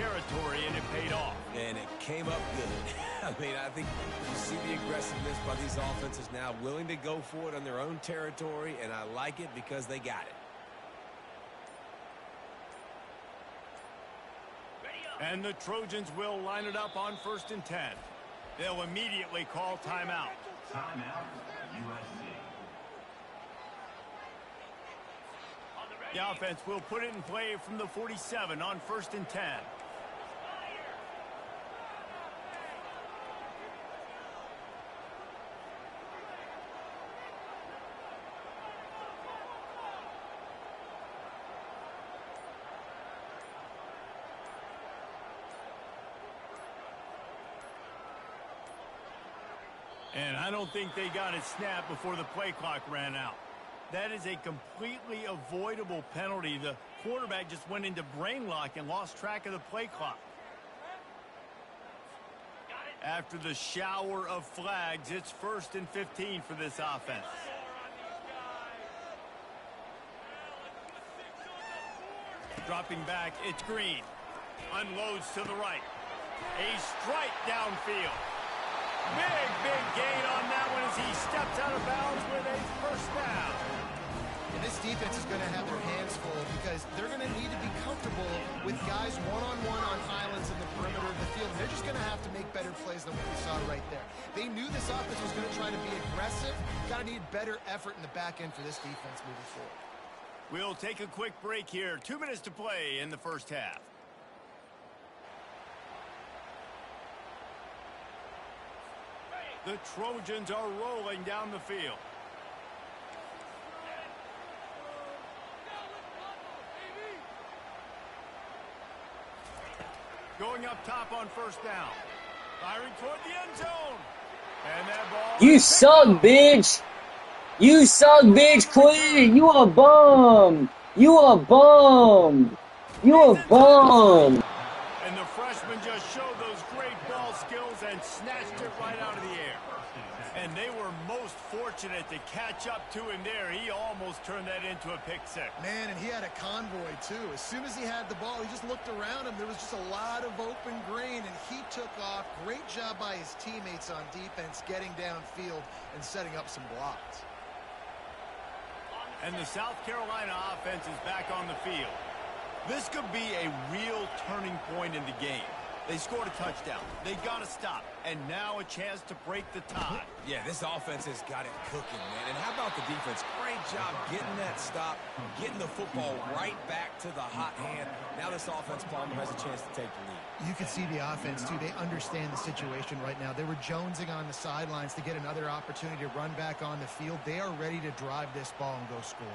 territory, and it paid off. And it came up good. I mean, I think you see the aggressiveness by these offenses now, willing to go for it on their own territory, and I like it because they got it. And the Trojans will line it up on 1st and 10. They'll immediately call timeout. Timeout, USC. The offense will put it in play from the 47 on 1st and 10. And I don't think they got it snapped before the play clock ran out. That is a completely avoidable penalty. The quarterback just went into brain lock and lost track of the play clock. After the shower of flags, it's 1st and 15 for this offense. Dropping back, it's Green. Unloads to the right. A strike downfield. Big gain on that one as he steps out of bounds with a 1st down. And this defense is going to have their hands full because they're going to need to be comfortable with guys one-on-one on islands in the perimeter of the field. They're just going to have to make better plays than what we saw right there. They knew this offense was going to try to be aggressive. Got to need better effort in the back end for this defense moving forward. We'll take a quick break here. 2 minutes to play in the 1st half. The Trojans are rolling down the field. Going up top on 1st down. Firing toward the end zone. And that ball... You suck, bitch! You suck, bitch! Quit! You a bum! You a bum! You a bum! And the freshman just showed those great ball skills and snatched it right out of the air. And they were most fortunate to catch up to him there. He almost turned that into a pick six. Man, and he had a convoy, too. As soon as he had the ball, he just looked around him. There was just a lot of open grain, and he took off. Great job by his teammates on defense, getting downfield and setting up some blocks. And the South Carolina offense is back on the field. This could be a real turning point in the game. They scored a touchdown. They got to stop. And now a chance to break the tie. Yeah, this offense has got it cooking, man. And how about the defense? Great job getting that stop, getting the football right back to the hot hand. Now this offense, Palmer, has a chance to take the lead. You can see the offense, too. They understand the situation right now. They were jonesing on the sidelines to get another opportunity to run back on the field. They are ready to drive this ball and go score.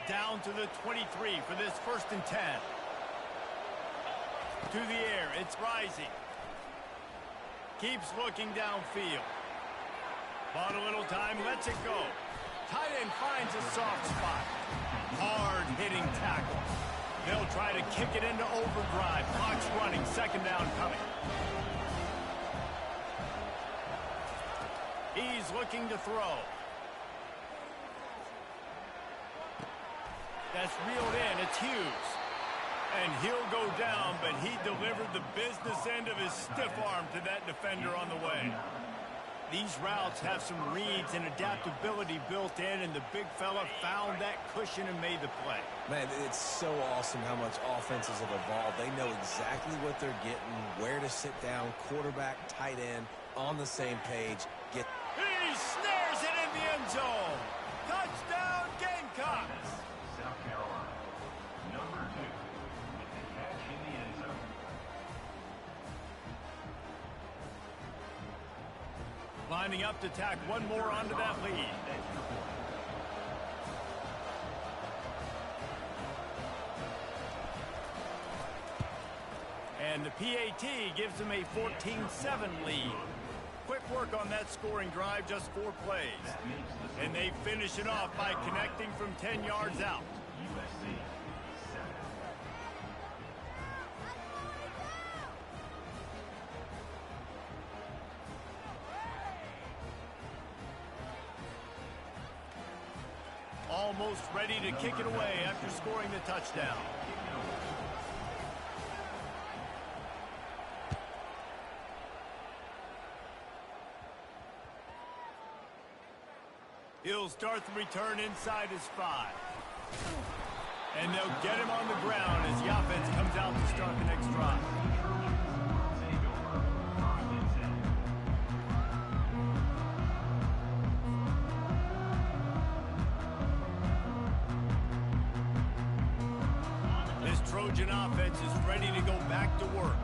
Down to the 23 for this 1st and 10. To the air, it's Rising. Keeps looking downfield. Bought a little time, lets it go. Tight end finds a soft spot. Hard-hitting tackle. They'll try to kick it into overdrive. Clock's running, 2nd down coming. He's looking to throw. That's reeled in, it's Hughes. And he'll go down, but he delivered the business end of his stiff arm to that defender on the way. These routes have some reads and adaptability built in, and the big fella found that cushion and made the play. Man, it's so awesome how much offenses have evolved. They know exactly what they're getting, where to sit down, quarterback, tight end, on the same page. He snares it in the end zone. Touchdown, Gamecocks. South Carolina, number 2, with the catch in the end zone. Lining up to tack one more onto that lead. And the PAT gives them a 14-7 lead. Quick work on that scoring drive, just 4 plays. And they finish it off by connecting from 10 yards out. USC, 7. Almost ready to kick it away after scoring the touchdown. He'll start the return inside his 5. And they'll get him on the ground as the offense comes out to start the next drive. This Trojan offense is ready to go back to work.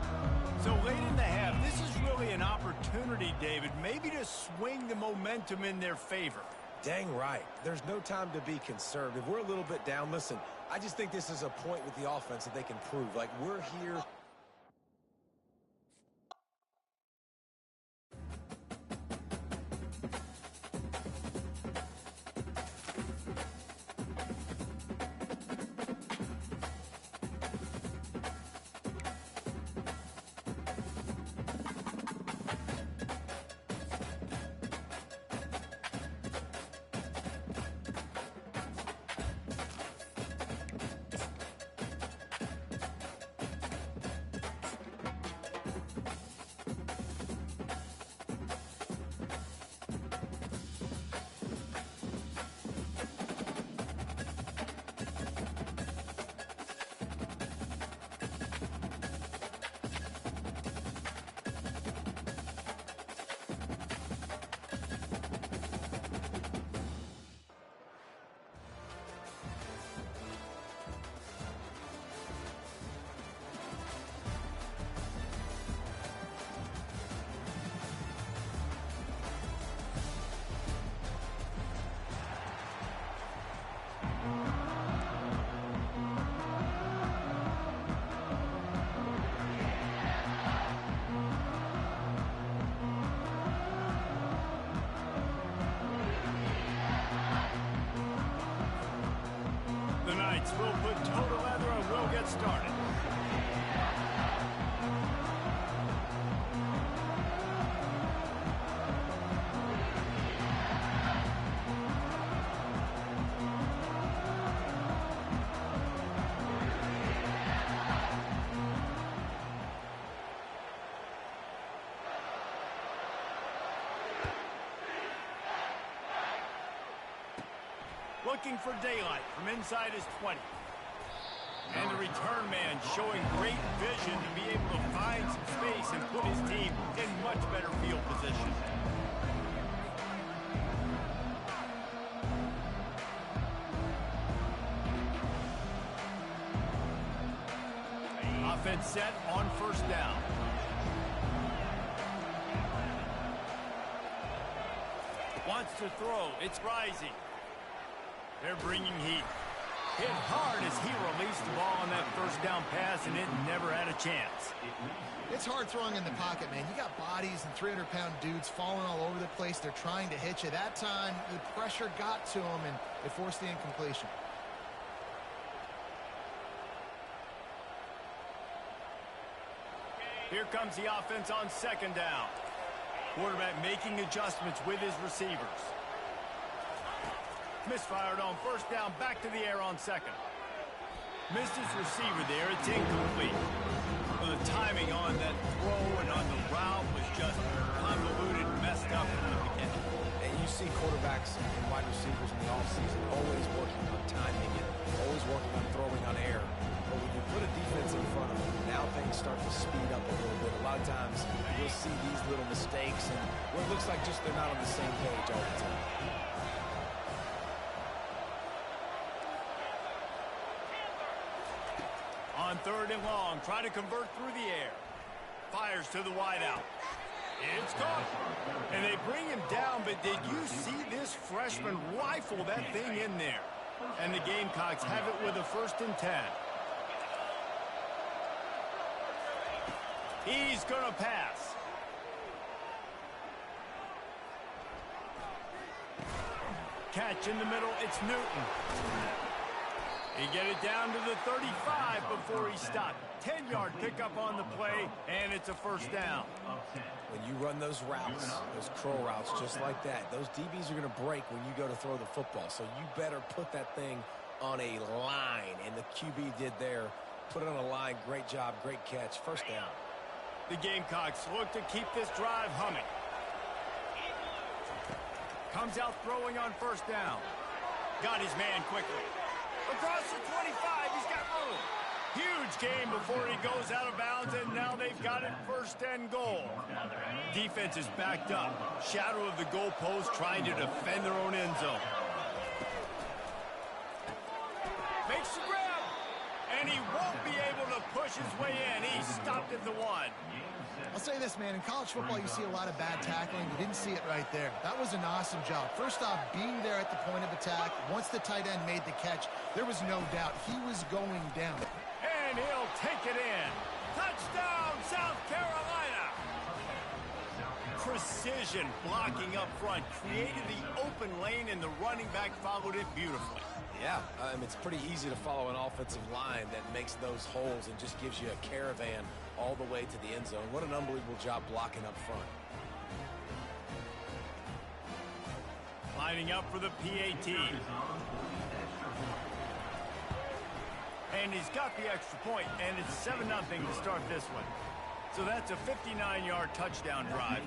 So late in the half, this is really an opportunity, David, maybe to swing the momentum in their favor. Dang right. There's no time to be conservative. We're a little bit down. Listen, I just think this is a point with the offense that they can prove. Like, we're here. We'll put total leather and we'll get started. Looking for daylight from inside his 20. And the return man showing great vision to be able to find some space and put his team in much better field position. Offense set on first down. Wants to throw. It's Rising. They're bringing heat. Hit hard as he released the ball on that first down pass, and it never had a chance. It's hard throwing in the pocket, man. You got bodies and 300-pound dudes falling all over the place. They're trying to hit you. That time, the pressure got to them, and it forced the incompletion. Here comes the offense on second down. Quarterback making adjustments with his receivers. Misfired on first down, back to the air on second. Missed his receiver there, it's incomplete. Well, the timing on that throw and on the route was just convoluted, messed up from the beginning. And you see quarterbacks and wide receivers in the offseason always working on timing and always working on throwing on air. But when you put a defense in front of them, now things start to speed up a little bit. A lot of times you'll see these little mistakes and where it looks like just they're not on the same page all the time. On third and long, try to convert through the air. Fires to the wideout. It's caught. And they bring him down, but did you see this freshman rifle that thing in there? And the Gamecocks have it with a 1st and 10. He's going to pass. Catch in the middle, it's Newton. He get it down to the 35 before he stopped. 10-yard pickup on the play, and it's a 1st down. When you run those routes, those curl routes just like that, those DBs are going to break when you go to throw the football. So you better put that thing on a line, and the QB did there. Put it on a line. Great job, great catch. 1st down. The Gamecocks look to keep this drive humming. Comes out throwing on first down. Got his man quickly. Across the 25, he's got room. Huge game before he goes out of bounds, and now they've got it first and goal. Defense is backed up. Shadow of the goalpost trying to defend their own end zone. Makes the grab, and he won't be able to push his way in. He stopped at the 1. I'll say this, man. In college football, you see a lot of bad tackling. You didn't see it right there. That was an awesome job. First off, being there at the point of attack. Once the tight end made the catch, there was no doubt he was going down. And he'll take it in. Touchdown, South Carolina! Precision blocking up front. Created the open lane, and the running back followed it beautifully. Yeah, it's pretty easy to follow an offensive line that makes those holes and just gives you a caravan all the way to the end zone. What an unbelievable job blocking up front. Lining up for the PAT. And he's got the extra point, and it's 7-0 to start this one. So that's a 59-yard touchdown drive,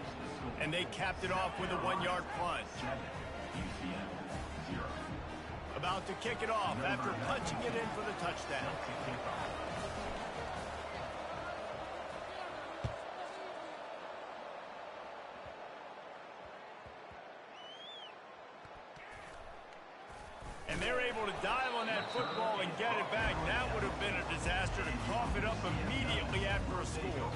and they capped it off with a 1-yard plunge. About to kick it off after punching it in for the touchdown. And they're able to dive on that football and get it back. That would have been a disaster to cough it up immediately after a score.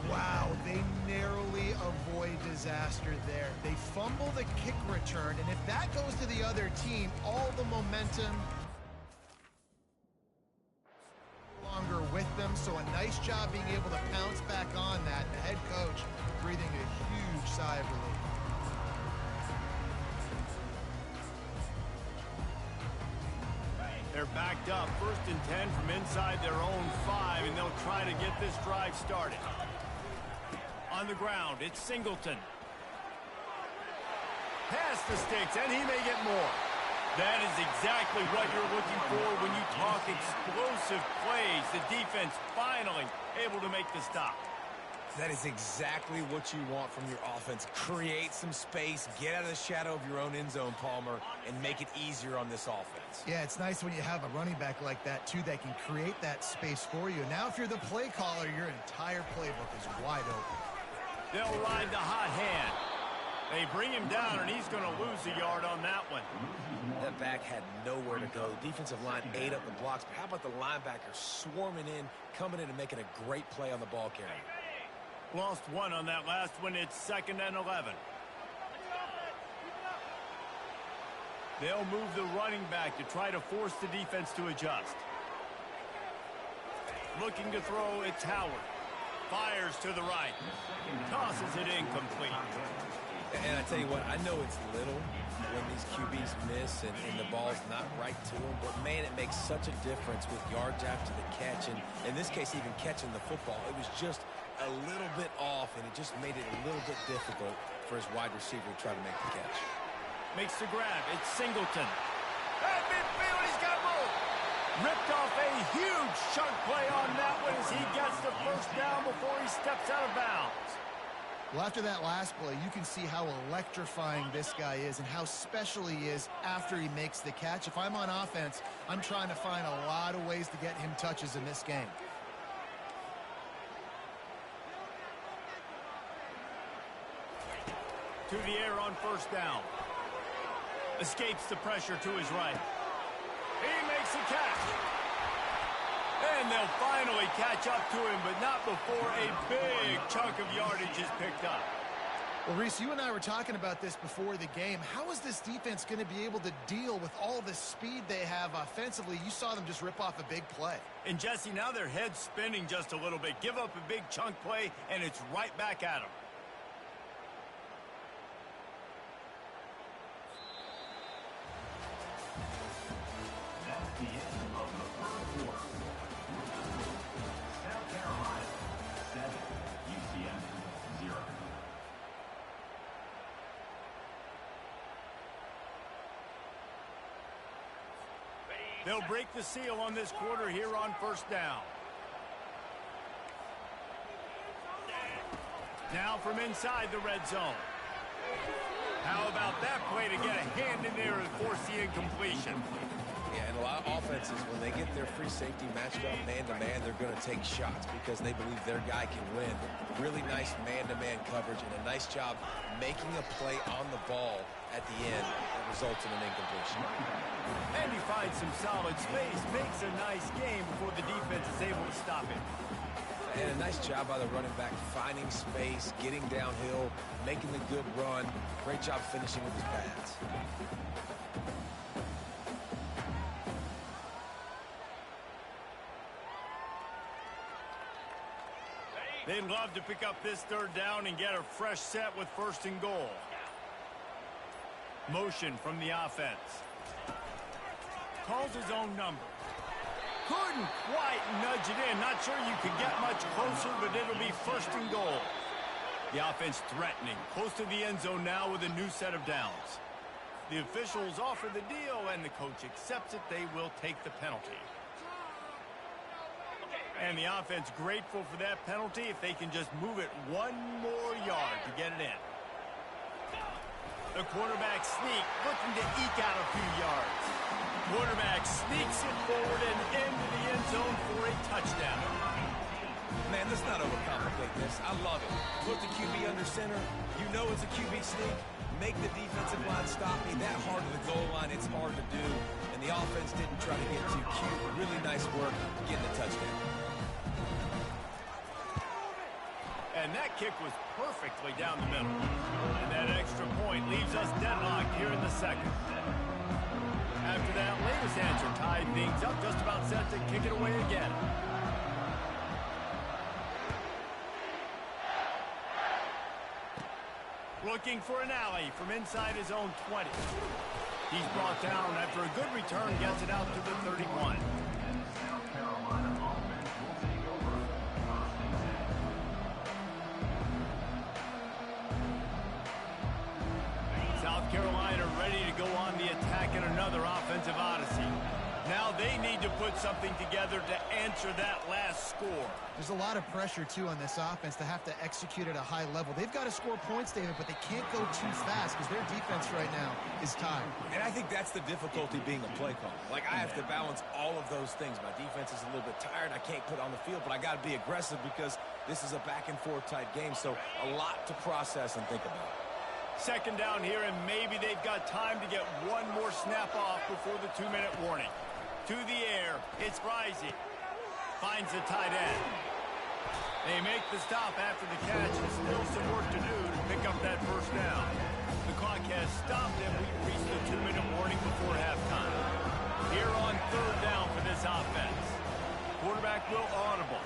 Wow, they narrowly avoid disaster there. They fumble the kick return, and if that goes to the other team, all the momentum no longer with them. So a nice job being able to pounce back on that. The head coach breathing a huge sigh of relief. They're backed up, 1st and 10 from inside their own 5, and they'll try to get this drive started. On the ground, it's Singleton. Pass the sticks, and he may get more. That is exactly what you're looking for when you talk explosive plays. The defense finally able to make the stop. That is exactly what you want from your offense. Create some space, get out of the shadow of your own end zone, Palmer, and make it easier on this offense. Yeah, it's nice when you have a running back like that, too, that can create that space for you. Now, if you're the play caller, your entire playbook is wide open. They'll ride the hot hand. They bring him down, and he's going to lose a yard on that one. That back had nowhere to go. The defensive line ate up the blocks, but how about the linebacker swarming in, coming in and making a great play on the ball carrier? Lost 1 on that last one. It's 2nd and 11. They'll move the running back to try to force the defense to adjust. Looking to throw, it's Howard. Fires to the right. Tosses it incomplete. And I tell you what, I know it's little when these QBs miss and the ball's not right to them, but man, it makes such a difference with yards after the catch. And in this case, even catching the football, it was just a little bit off, and it just made it a little bit difficult for his wide receiver to try to make the catch. Makes the grab. It's Singleton. At midfield, he's got room. Ripped off a huge chunk play on that one as he gets the first down before he steps out of bounds. Well, after that last play, you can see how electrifying this guy is and how special he is after he makes the catch. If I'm on offense, I'm trying to find a lot of ways to get him touches in this game. To the air on first down. Escapes the pressure to his right. He makes a catch. And they'll finally catch up to him, but not before a big chunk of yardage is picked up. Well, Reese, you and I were talking about this before the game. How is this defense going to be able to deal with all the speed they have offensively? You saw them just rip off a big play. And, Jesse, now their head's spinning just a little bit. Give up a big chunk play, and it's right back at them. That's the end of the first quarter. South Carolina 7, UCF 0. They'll break the seal on this quarter here on first down. Now from inside the red zone. How about that play to get a hand in there and force the incompletion? Yeah, and a lot of offenses, when they get their free safety matched up man-to-man, they're going to take shots because they believe their guy can win. Really nice man-to-man coverage and a nice job making a play on the ball at the end that results in an incompletion. And he finds some solid space, makes a nice game before the defense is able to stop it. And a nice job by the running back, finding space, getting downhill, making the good run. Great job finishing with his pads. They'd love to pick up this third down and get a fresh set with 1st and goal. Motion from the offense. Calls his own number. Couldn't quite nudge it in. Not sure you could get much closer, but it'll be 1st and goal. The offense threatening. Close to the end zone now with a new set of downs. The officials offer the deal, and the coach accepts it. They will take the penalty. And the offense grateful for that penalty if they can just move it 1 more yard to get it in. The quarterback sneak, looking to eke out a few yards. Quarterback sneaks it forward and into the end zone for a touchdown. Man, let's not overcomplicate this. I love it. Put the QB under center. You know it's a QB sneak. Make the defensive line stop me. That hard to the goal line, it's hard to do. And the offense didn't try to get too cute. Really nice work getting the touchdown. And that kick was perfectly down the middle. And that extra point leaves us deadlocked here in the second. After that latest answer tied things up, just about set to kick it away again. Looking for an alley from inside his own 20. He's brought down after a good return, gets it out to the 31. South Carolina ready to go on the attack in another offensive odyssey. Now they need to put something together to answer that last score. There's a lot of pressure, too, on this offense to have to execute at a high level. They've got to score points, David, but they can't go too fast because their defense right now is tired. And I think that's the difficulty being a play caller. Like, I have to balance all of those things. My defense is a little bit tired. I can't put on the field, but I got to be aggressive because this is a back-and-forth type game, so a lot to process and think about. Second down here, and maybe they've got time to get one more snap off before the 2-minute warning. To the air, it's Rising. Finds the tight end. They make the stop after the catch, and still some work to do to pick up that first down. The clock has stopped, and we've reached the 2-minute warning before halftime. Here on 3rd down for this offense. Quarterback will audible.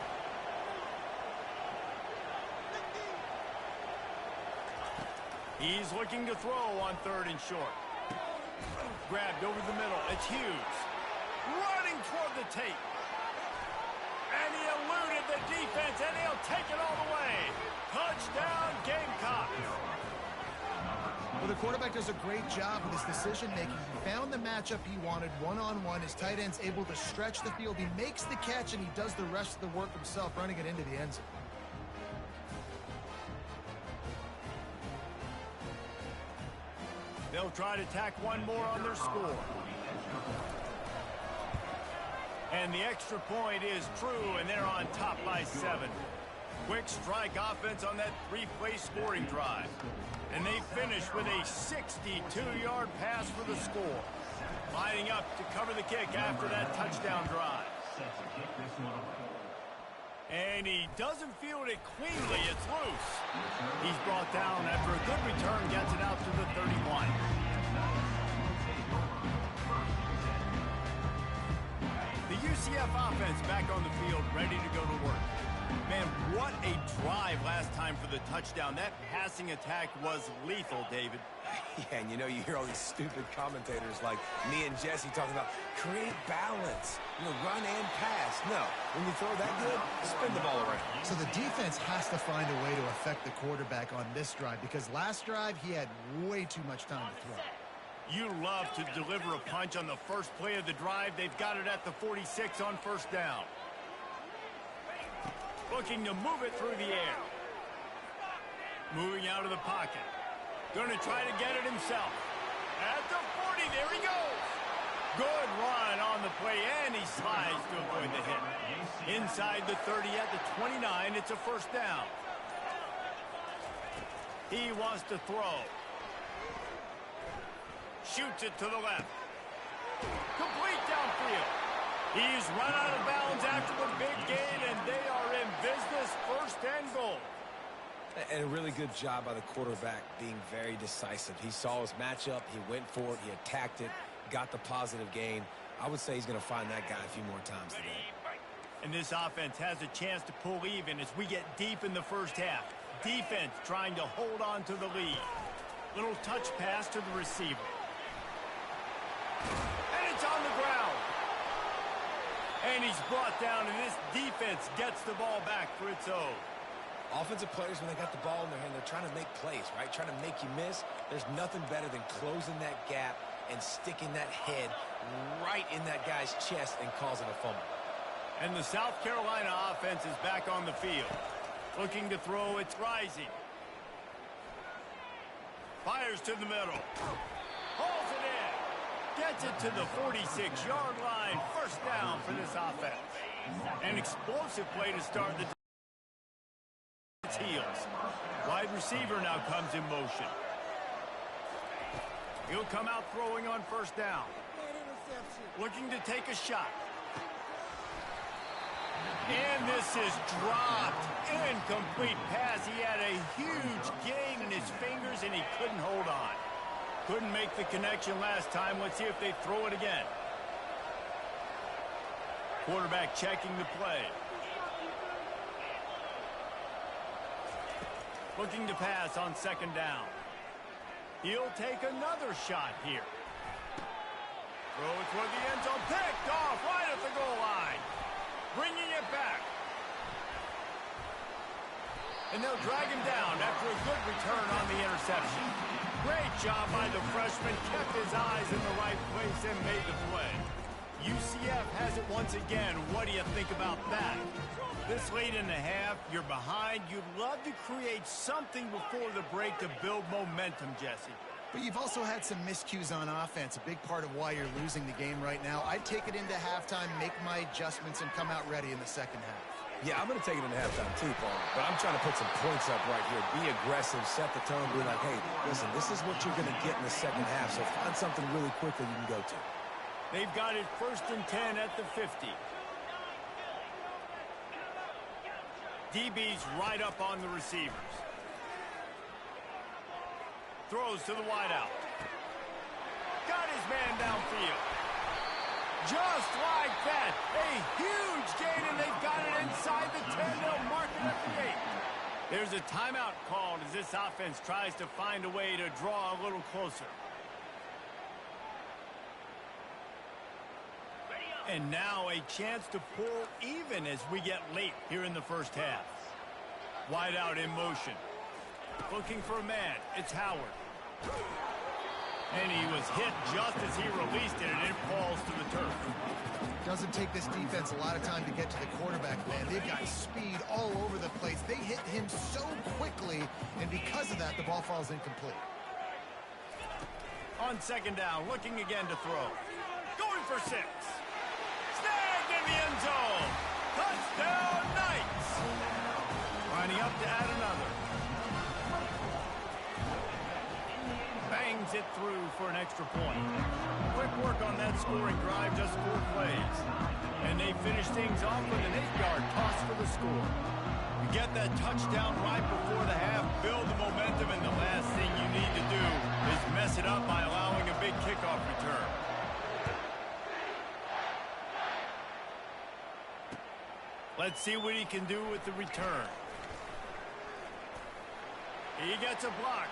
He's looking to throw on 3rd and short. Grabbed over the middle. It's Hughes. Running toward the tape. And he eluded the defense, and he'll take it all the way. Touchdown, Gamecocks. Well, the quarterback does a great job with his decision-making. He found the matchup he wanted one-on-one. His tight end's able to stretch the field. He makes the catch, and he does the rest of the work himself, running it into the end zone. They'll try to tack one more on their score. And the extra point is true, and they're on top by 7. Quick strike offense on that 3-play scoring drive. And they finish with a 62-yard pass for the score. Lining up to cover the kick after that touchdown drive. And he doesn't field it cleanly. It's loose. He's brought down after a good return, gets it out to the 31. The UCF offense back on the field, ready to go to work. Man, what a drive last time for the touchdown. That passing attack was lethal, David. Yeah, and you know, you hear all these stupid commentators like me and Jesse talking about create balance, run and pass. No, when you throw that good, spin the ball around. So the defense has to find a way to affect the quarterback on this drive because last drive he had way too much time to throw. You love to deliver a punch on the first play of the drive. They've got it at the 46 on 1st down. Looking to move it through the air. Moving out of the pocket. Going to try to get it himself. At the 40, there he goes. Good run on the play, and he slides to avoid the hit. Inside the 30 at the 29, it's a first down. He wants to throw. Shoots it to the left. Complete downfield. He's run out of bounds after the big gain, and they are in business, first and goal. And a really good job by the quarterback being very decisive. He saw his matchup, he went for it, he attacked it, got the positive gain. I would say he's going to find that guy a few more times today. And this offense has a chance to pull even as we get deep in the first half. Defense trying to hold on to the lead. Little touch pass to the receiver. And it's on the ground. And he's brought down, and this defense gets the ball back for its own. Offensive players, when they got the ball in their hand, they're trying to make plays, right? Trying to make you miss. There's nothing better than closing that gap and sticking that head right in that guy's chest and causing a fumble. And the South Carolina offense is back on the field. Looking to throw, it's Rising. Fires to the middle. Hauls it in. Gets it to the 46-yard line. First down for this offense. An explosive play to start the heels. Wide receiver now comes in motion. He'll come out throwing on first down. Looking to take a shot. And this is dropped. Incomplete pass. He had a huge gain in his fingers, and he couldn't hold on. Couldn't make the connection last time. Let's see if they throw it again. Quarterback checking the play. Looking to pass on second down. He'll take another shot here. Throw it toward the end zone. Picked off right at the goal line. Bringing it back. And they'll drag him down after a good return on the interception. Great job by the freshman. Kept his eyes in the right place and made the play. UCF has it once again. What do you think about that? This late in the half, you're behind. You'd love to create something before the break to build momentum, Jesse. But you've also had some miscues on offense, a big part of why you're losing the game right now. I'd take it into halftime, make my adjustments, and come out ready in the second half. Yeah, I'm going to take it into halftime too, Paul. But I'm trying to put some points up right here. Be aggressive, set the tone, be like, hey, listen, this is what you're going to get in the second half, so find something really quickly you can go to. They've got it 1st and 10 at the 50. DB's right up on the receivers. Throws to the wideout. Got his man downfield. Just like that. A huge gain, and they've got it inside the 10. They'll mark it at the 8. There's a timeout called as this offense tries to find a way to draw a little closer. And now a chance to pull even as we get late here in the first half. Wide out in motion. Looking for a man. It's Howard. And he was hit just as he released it, and it falls to the turf. Doesn't take this defense a lot of time to get to the quarterback, man. They've got speed all over the place. They hit him so quickly, and because of that, the ball falls incomplete. On second down, looking again to throw. Going for 6. Snagged in the end zone. Touchdown, Knights. Lining up to add another. Bangs it through for an extra point. Quick work on that scoring drive, just 4 plays. And they finish things off with an 8-yard toss for the score. You get that touchdown right before the half, build the momentum, and the last thing you need to do is mess it up by allowing a big kickoff return. Let's see what he can do with the return. He gets a block.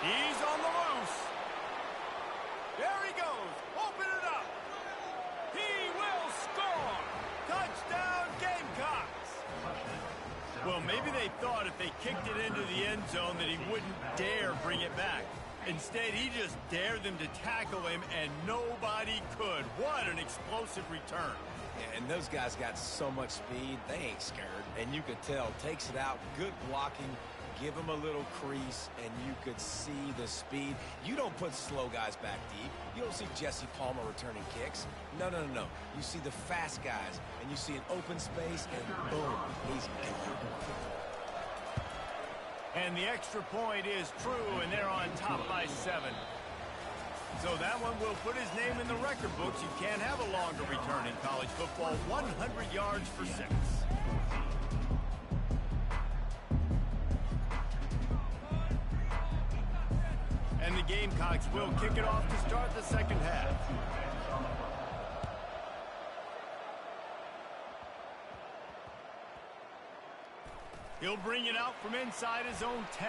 He's on the loose. There he goes. Open it up. He will score. Touchdown, Gamecocks. Well, maybe they thought if they kicked it into the end zone that he wouldn't dare bring it back. Instead, he just dared them to tackle him, and nobody could. What an explosive return. Yeah, and those guys got so much speed, they ain't scared. And you could tell, takes it out, good blocking, give him a little crease, and you could see the speed. You don't put slow guys back deep. You don't see Jesse Palmer returning kicks. No, no, no, no. You see the fast guys, and you see an open space, and boom, he's gone. And the extra point is true, and they're on top by 7. So that one will put his name in the record books. You can't have a longer return in college football. 100 yards for 6. And the Gamecocks will kick it off to start the second half. He'll bring it out from inside his own 10.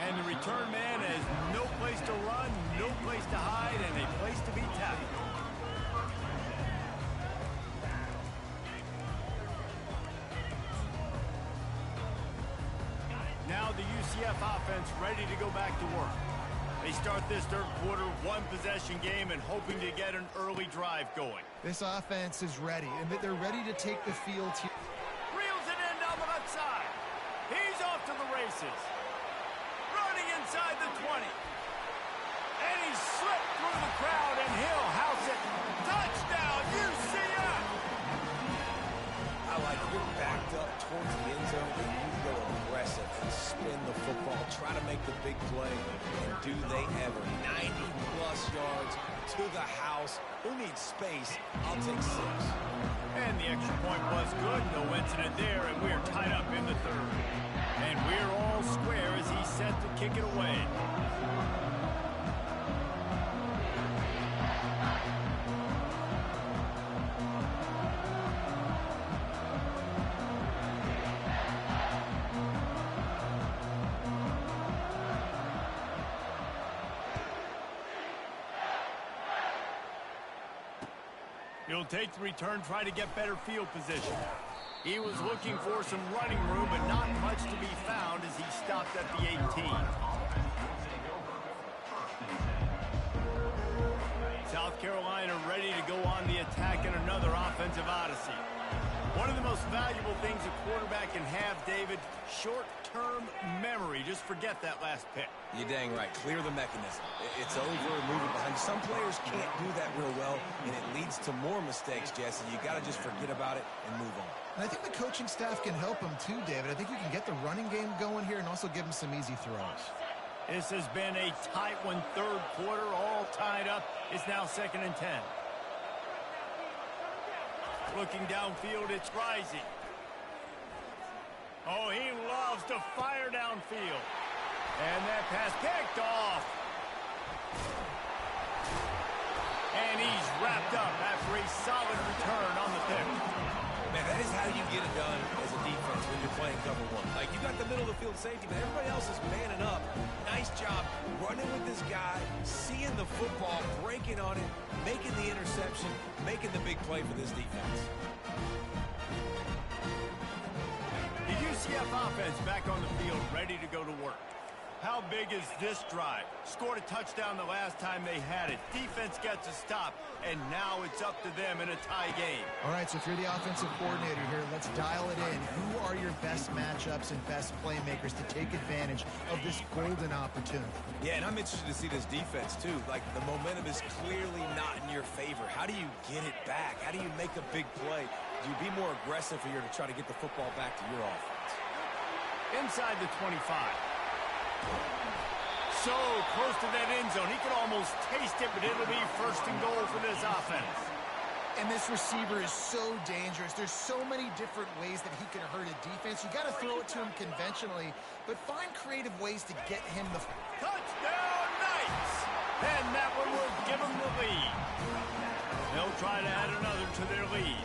And the return man has no place to run, no place to hide, and a place to be tackled. Now the UCF offense ready to go back to work. They start this third quarter one-possession game and hoping to get an early drive going. This offense is ready, and they're ready to take the field here. Reels it in down the left side. He's off to the races. Running inside the 20. And he slipped through the crowd, and he'll house it. Touchdown, UCF! I like it. You're backed up towards the end zone, and you go aggressive and spin the football, try to make the big play, and do they ever. 90-plus yards to the house. Who needs space? I'll take 6. And the extra point was good. No incident there, and we're tied up in the third. And we're all square as he's set to kick it away. He'll take the return, try to get better field position. He was looking for some running room, but not much to be found as he stopped at the 18. South Carolina ready to go on the attack in another offensive odyssey. One of the most valuable things a quarterback can have, David, short-term memory. Just forget that last pick. You're dang right. Clear the mechanism. It's over and move it behind you. Some players can't do that real well, and it leads to more mistakes, Jesse. You got to just forget about it and move on. And I think the coaching staff can help him too, David. I think you can get the running game going here and also give him some easy throws. This has been a tight one, third quarter, all tied up. It's now 2nd and 10. Looking downfield, it's Rising. Oh, he loves to fire downfield. And that pass picked off. And he's wrapped up after a solid return on the pick. Man, that is how you get it done as a defense when you're playing cover 1. Like, you got the middle of the field safety, but everybody else is manning up. Nice job running with this guy, seeing the football, breaking on it, making the interception, making the big play for this defense. The UCF offense back on the field, ready to go to work. How big is this drive? Scored a touchdown the last time they had it. Defense gets a stop, and now it's up to them in a tie game. All right, so if you're the offensive coordinator here, let's dial it in. Who are your best matchups and best playmakers to take advantage of this golden opportunity? Yeah, and I'm interested to see this defense, too. Like, the momentum is clearly not in your favor. How do you get it back? How do you make a big play? Do you be more aggressive here to try to get the football back to your offense? Inside the 25. So close to that end zone. He could almost taste it, but it'll be 1st and goal for this offense. And this receiver is so dangerous. There's so many different ways that he can hurt a defense. You got to throw it to him conventionally, but find creative ways to get him the... Touchdown, Knights! And that one will give them the lead. They'll try to add another to their lead.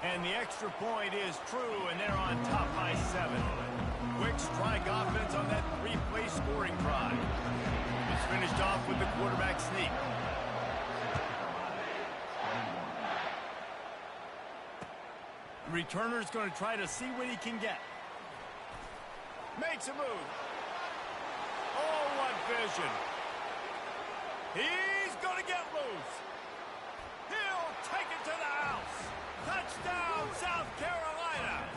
And the extra point is true, and they're on top by 7. Quick strike offense on that 3-play scoring drive. It's finished off with the quarterback sneak. The returner's going to try to see what he can get. Makes a move. Oh, what vision. He's going to get loose. He'll take it to the house. Touchdown, South Carolina.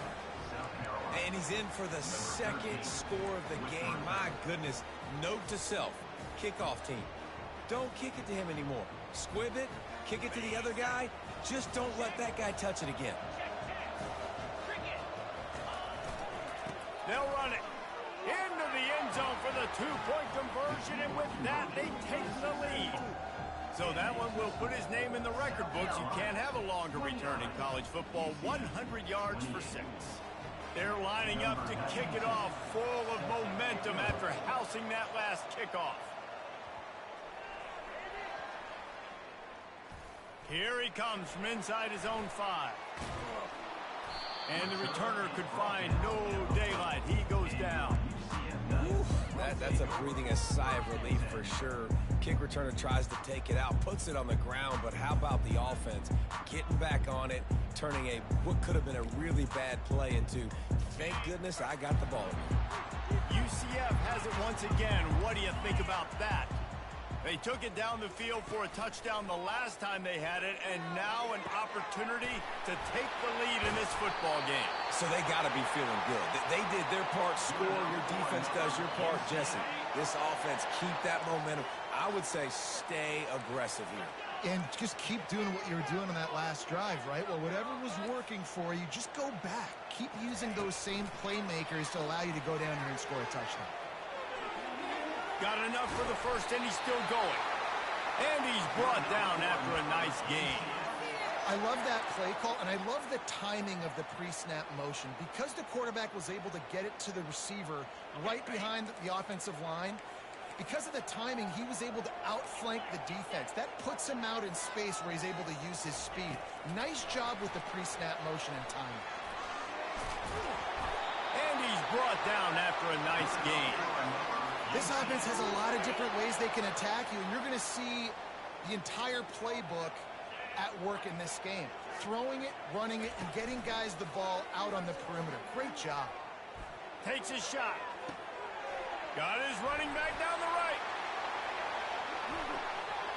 And he's in for the second score of the game. My goodness. Note to self, kickoff team. Don't kick it to him anymore. Squib it, kick it to the other guy. Just don't let that guy touch it again. They'll run it into the end zone for the two-point conversion, and with that, they take the lead. So that one will put his name in the record books. You can't have a longer return in college football. 100 yards for 6. They're lining up to kick it off, full of momentum after housing that last kickoff. Here he comes from inside his own 5. And the returner could find no daylight. He goes down. That's a breathing a sigh of relief for sure. Kick returner tries to take it out, puts it on the ground, but how about the offense? Getting back on it, turning what could have been a really bad play into, thank goodness I got the ball. UCF has it once again. What do you think about that? They took it down the field for a touchdown the last time they had it, and now an opportunity to take the lead in this football game. So they got to be feeling good. They did their part, score, your defense does your part, Jesse. This offense, keep that momentum. I would say stay aggressive here. And just keep doing what you were doing on that last drive, right? Well, whatever was working for you, just go back. Keep using those same playmakers to allow you to go down here and score a touchdown. Got enough for the first, and he's still going. And he's brought down after a nice gain. I love that play call, and I love the timing of the pre-snap motion. Because the quarterback was able to get it to the receiver right behind the offensive line, because of the timing, he was able to outflank the defense. That puts him out in space where he's able to use his speed. Nice job with the pre-snap motion and timing. And he's brought down after a nice gain. This offense has a lot of different ways they can attack you, and you're going to see the entire playbook at work in this game. Throwing it, running it, and getting guys the ball out on the perimeter. Great job. Takes a shot. Got his running back down the right.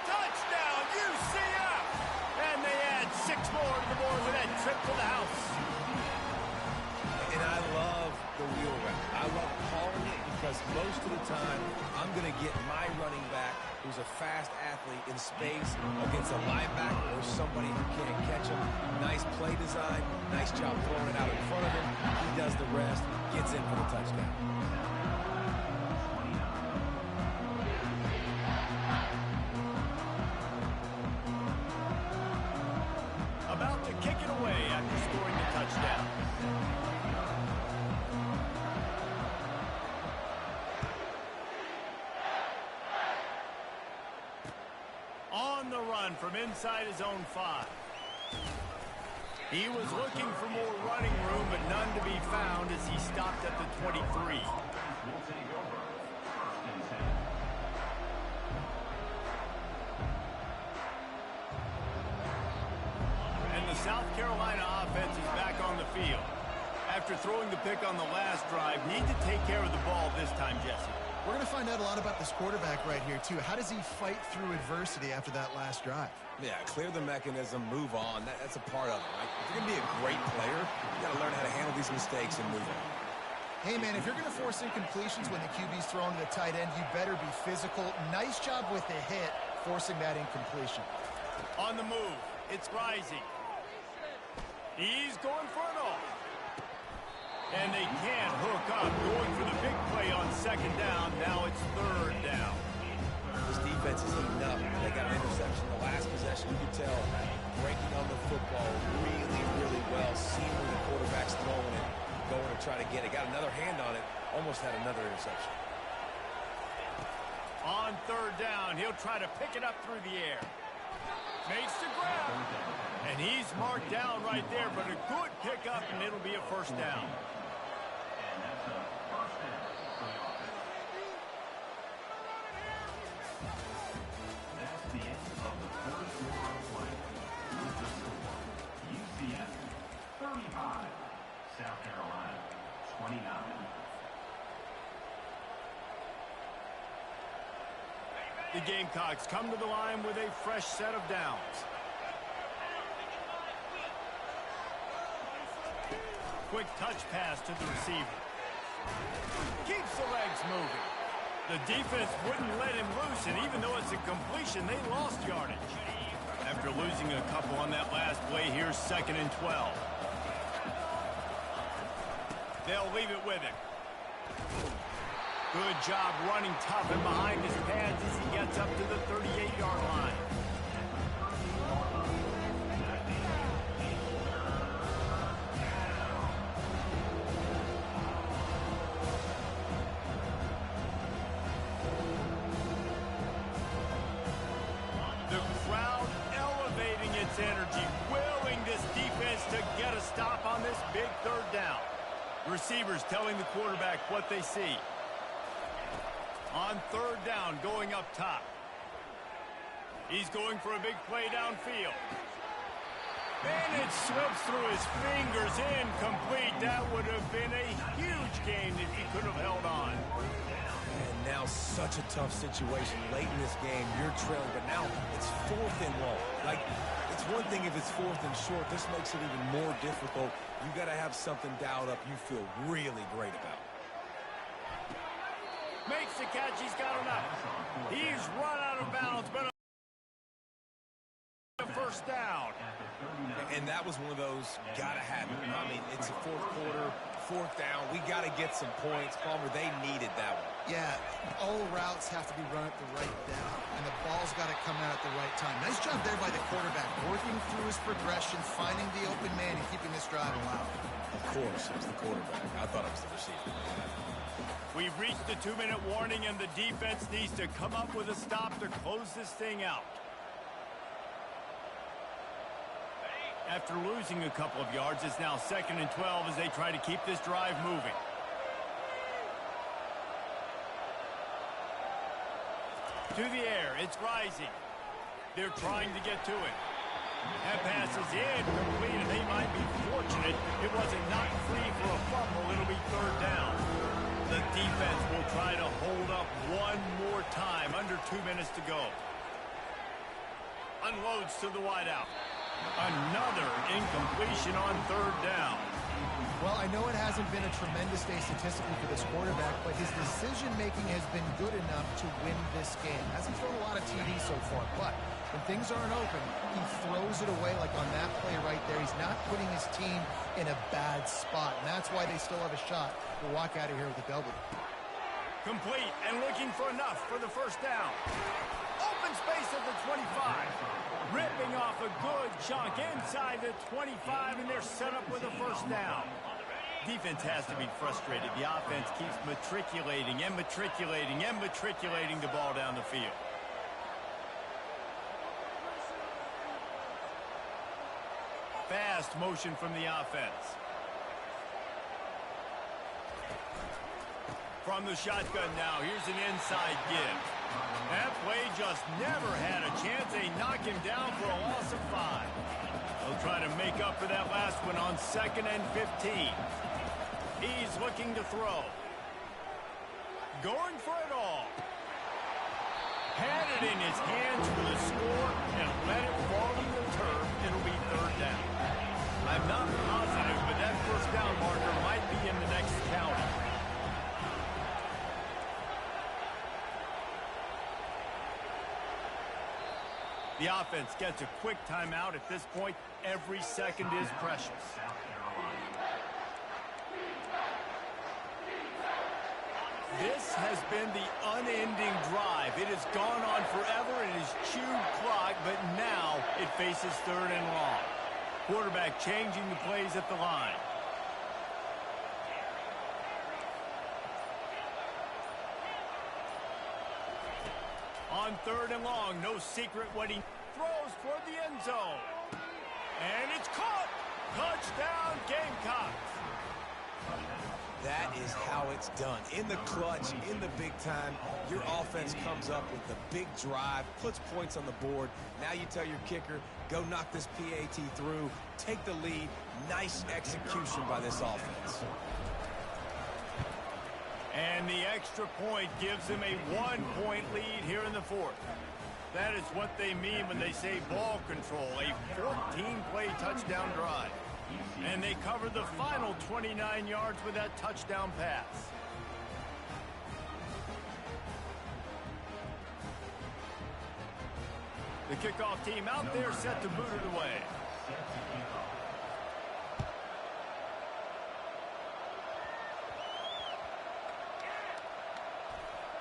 Touchdown, UCF! And they add 6 more to the board with that trip to the house. And I love the wheel route. I love calling it because most of the time, I'm going to get my running back, who's a fast athlete, in space against a linebacker or somebody who can't catch him. Nice play design. Nice job throwing it out in front of him. He does the rest, gets in for the touchdown. About to kick it away after scoring the touchdown. On the run from inside his own 5. He was looking for more running room, but none to be found as he stopped at the 23. And the South Carolina offense is back on the field. After throwing the pick on the last drive, need to take care of the ball this time, Jesse. We're going to find out a lot about this quarterback right here, too. How does he fight through adversity after that last drive? Yeah, clear the mechanism, move on. That's a part of it, right? If you're going to be a great player, you got to learn how to handle these mistakes and move on. Hey, man, if you're going to force incompletions when the QB's throwing to the tight end, you better be physical. Nice job with the hit, forcing that incompletion. On the move, it's Rising. He's going for it all. And they can't hook up, going for the big play on 2nd down. Now it's 3rd down. This defense is heating up. They got an interception. The last possession, you could tell, breaking on the football really, really well. Seeing where the quarterback's throwing it, going to try to get it. Got another hand on it, almost had another interception. On 3rd down, he'll try to pick it up through the air. Makes the grab. And he's marked down right there, but a good pickup, and it'll be a 1st down. South Carolina, 29. The Gamecocks come to the line with a fresh set of downs. quick touch pass to the receiver. Keeps the legs moving. The defense wouldn't let him loose, and even though it's a completion, they lost yardage. After losing a couple on that last play, here's 2nd and 12. They'll leave it with him. Good job running tough and behind his pads as he gets up to the 38-yard line. The crowd elevating its energy, willing this defense to get a stop on this big 3rd down. Receivers telling the quarterback what they see. On 3rd down, going up top. He's going for a big play downfield. And it slips through his fingers, incomplete. That would have been a huge gain if he could have held on. And now such a tough situation late in this game. You're trailing, but now it's 4th and long. Like, it's one thing if it's 4th and short. This makes it even more difficult. You got to have something dialed up you feel really great about. Makes the catch. He's got enough. He's run out of bounds, but a 1st down. And that was one of those gotta have it. I mean, it's a 4th quarter, 4th down. We got to get some points. Palmer, they needed that one. Yeah, all routes have to be run at the right down, and the ball's got to come out at the right time. Nice job there by the quarterback, working through his progression, finding the open man, and keeping this drive alive. Of course, it was the quarterback. I thought it was the receiver. We've reached the 2-minute warning, and the defense needs to come up with a stop to close this thing out. After losing a couple of yards, it's now 2nd and 12 as they try to keep this drive moving. To the air, it's Rising. They're trying to get to it. That pass is incomplete, and they might be fortunate it wasn't knocked free for a fumble. It'll be 3rd down. The defense will try to hold up one more time. Under 2 minutes to go. Unloads to the wideout. Another incompletion on 3rd down. Well, I know it hasn't been a tremendous day statistically for this quarterback, but his decision-making has been good enough to win this game. Hasn't thrown a lot of TDs so far, but when things aren't open, he throws it away like on that play right there. He's not putting his team in a bad spot, and that's why they still have a shot to walk out of here with a W. Complete and looking for enough for the 1st down. Open space at the 25. Ripping off a good chunk inside the 25, and they're set up with a 1st down. Defense has to be frustrated. The offense keeps matriculating and matriculating and matriculating the ball down the field. Fast motion from the offense. From the shotgun now, here's an inside give. That play just never had a chance. They knock him down for a loss of 5. They'll try to make up for that last one on 2nd and 15. He's looking to throw. Going for it all. Had it in his hands for the score and let it fall to the turf. It'll be 3rd down. I'm not positive, but that 1st down marker might be in the next county. The offense gets a quick timeout. At this point, every second is precious. This has been the unending drive. It has gone on forever. It has chewed clock, but now it faces 3rd and long. Quarterback changing the plays at the line. On 3rd and long, no secret what he throws toward the end zone. And it's caught. Touchdown, Gamecocks. That is how it's done. In the clutch, in the big time, your offense comes up with a big drive, puts points on the board. Now you tell your kicker, go knock this PAT through, take the lead. Nice execution by this offense. And the extra point gives them a 1-point lead here in the 4th. That is what they mean when they say ball control, a 14-play touchdown drive. And they covered the final 29 yards with that touchdown pass. The kickoff team out there set to boot it away.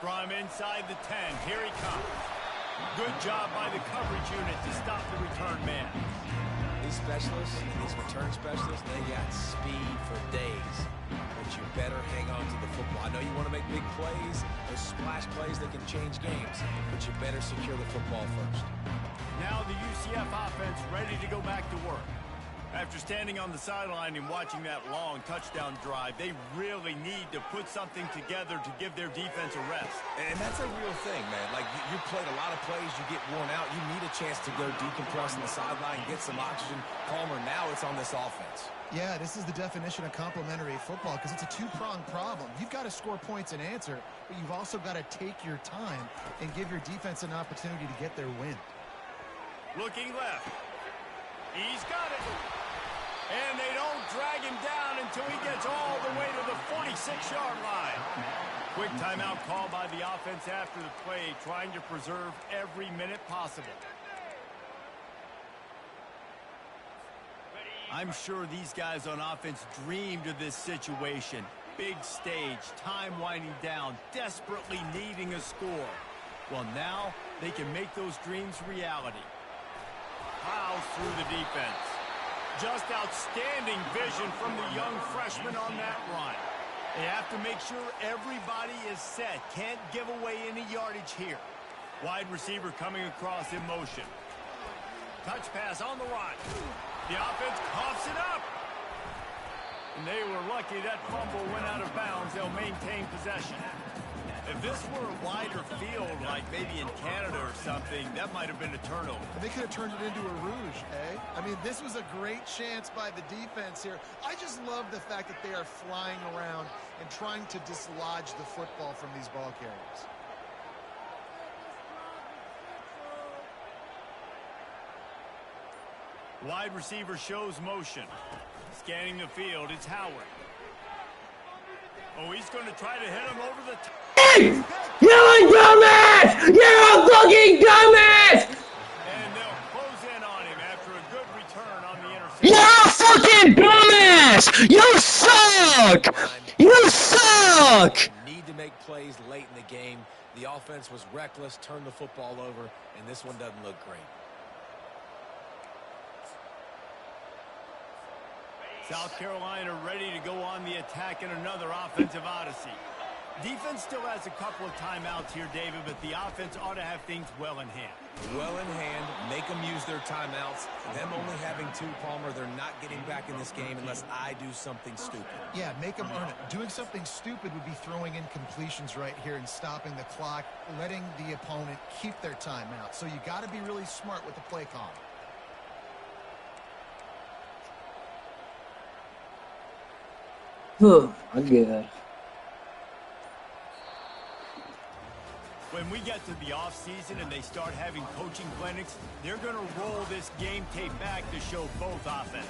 From inside the 10, here he comes. Good job by the coverage unit to stop the return man. These specialists, these return specialists, they got speed for days. But you better hang on to the football. I know you want to make big plays, those splash plays that can change games, but you better secure the football first. Now the UCF offense ready to go back to work. After standing on the sideline and watching that long touchdown drive, they really need to put something together to give their defense a rest. And that's a real thing, man. Like, you played a lot of plays, you get worn out, you need a chance to go decompress on the sideline, get some oxygen. Palmer, now it's on this offense. Yeah, this is the definition of complementary football because it's a two-pronged problem. You've got to score points and answer, but you've also got to take your time and give your defense an opportunity to get their win. Looking left. He's got it. And they don't drag him down until he gets all the way to the 46-yard line. Quick timeout call by the offense after the play, trying to preserve every minute possible. I'm sure these guys on offense dreamed of this situation. Big stage, time winding down, desperately needing a score. Well, now they can make those dreams reality. Plows through the defense. Just outstanding vision from the young freshman on that run. They have to make sure everybody is set. Can't give away any yardage here. Wide receiver coming across in motion. Touch pass on the run. The offense coughs it up. And they were lucky that fumble went out of bounds. They'll maintain possession. If this were a wider field, like maybe in Canada or something, that might have been a turnover. They could have turned it into a rouge, eh? I mean, this was a great chance by the defense here. I just love the fact that they are flying around and trying to dislodge the football from these ball carriers. Wide receiver shows motion. Scanning the field, it's Howard. Oh, he's going to try to hit him over the top. You're a dumbass! You're a fucking dumbass! And they'll close in on him after a good return on the interception. You're a fucking dumbass! You suck! You suck! Need to make plays late in the game. The offense was reckless, turned the football over, and this one doesn't look great. South Carolina ready to go on the attack in another offensive odyssey. Defense still has a couple of timeouts here, David, but the offense ought to have things well in hand. Well in hand, make them use their timeouts. Them only having two, Palmer, they're not getting back in this game unless I do something stupid. Yeah, make them earn it. Doing something stupid would be throwing in completions right here and stopping the clock, letting the opponent keep their timeout. So you got to be really smart with the play call. I'm good. When we get to the offseason and they start having coaching clinics, they're going to roll this game tape back to show both offense.